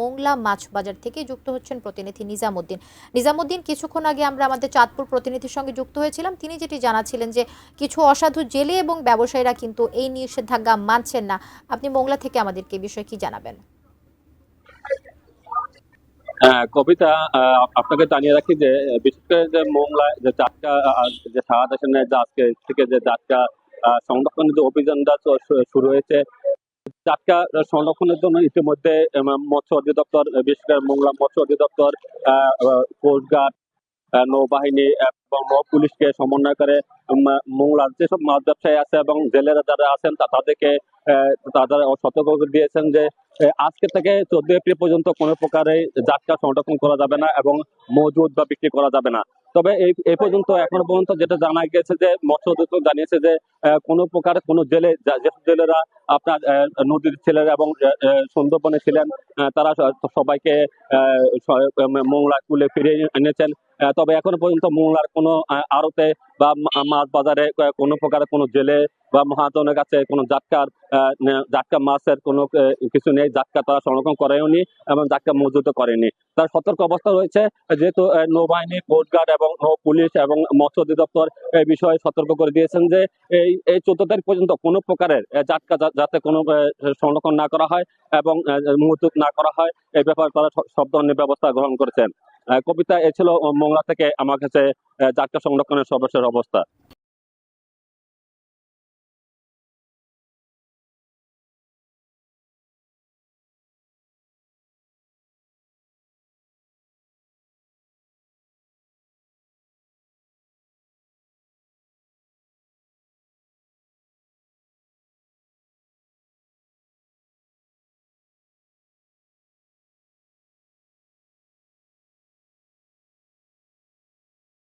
মোংলা মাছ বাজার থেকে যুক্ত হচ্ছেন প্রতিনিধি নিজামুদ্দিন। নিজামুদ্দিন, কিছুক্ষণ আগে আমরা আমাদের চাঁদপুর প্রতিনিধির সঙ্গে যুক্ত হয়েছিলাম। তিনি যেটি জানাচ্ছিলেন যে কিছু অসাধু জেলে এবং ব্যবসায়ীরা কিন্তু এই নিষেধাজ্ঞা মানছেন না। আপনি মোংলা থেকে আমাদেরকে এই বিষয়ে কি জানাবেন? কবিতা, আপনাকে জানিয়ে রাখি যে বিশেষ করে যে মোংলায় যে জাটকা, যে সারা দেশের ন্যায় যে আজকে থেকে যে জাটকা সংরক্ষণের যে অভিযানটা শুরু হয়েছে, জাটকা সংরক্ষণের জন্য ইতিমধ্যে মৎস্য অধিদপ্তর, বিশেষ করে মোংলা মৎস্য অধিদপ্তর, কোস্টগার্ড, নৌবাহিনী এবং নৌ পুলিশকে সমন্বয় করে মোংলার যেসব মাছ ব্যবসায়ী আছে এবং জেলেরা যারা আছেন তাদেরকে তারা সতর্ক করে দিয়েছেন যে আজকে থেকে 14 এপ্রিল পর্যন্ত কোনো প্রকারে জাটকা সংরক্ষণ করা যাবে না এবং মজুদ বা বিক্রি করা যাবে না। তবে এই পর্যন্ত এখনো পর্যন্ত যেটা জানা গেছে যে মৎস্য অধিদপ্তর জানিয়েছে যে কোনো প্রকার কোনো জেলে, যেসব জেলেরা আপনার নদীর ছিলেন এবং সুন্দরবনে ছিলেন, তারা সবাইকে মোংলা কুলে ফিরিয়ে এনেছেন। তবে এখনো পর্যন্ত মোংলার কোনো আড়তে বা মাছ বাজারে কোনো প্রকার কোনো জেলে বা মহাজনের কাছে কোনো জাটকা মাছের কোনো কিছু নেই। জাটকা তারা সংরক্ষণ করেনি এবং জাটকা মজুত করেনি। তার সতর্ক অবস্থা রয়েছে, যেহেতু নৌবাহিনী, কোস্টগার্ড এবং নৌ পুলিশ এবং মৎস্য অধিদপ্তর এই বিষয়ে সতর্ক করে দিয়েছেন যে এই 14 তারিখ পর্যন্ত কোনো প্রকারের জাটকা যাতে কোনো সংরক্ষণ না করা হয় এবং মজুত না করা হয়, এই ব্যাপারে তারা সব ধরনের ব্যবস্থা গ্রহণ করেছেন। কবিতা, এ ছিল মোংলা থেকে আমার কাছে জাটকা সংরক্ষণের সর্বশেষ অবস্থা।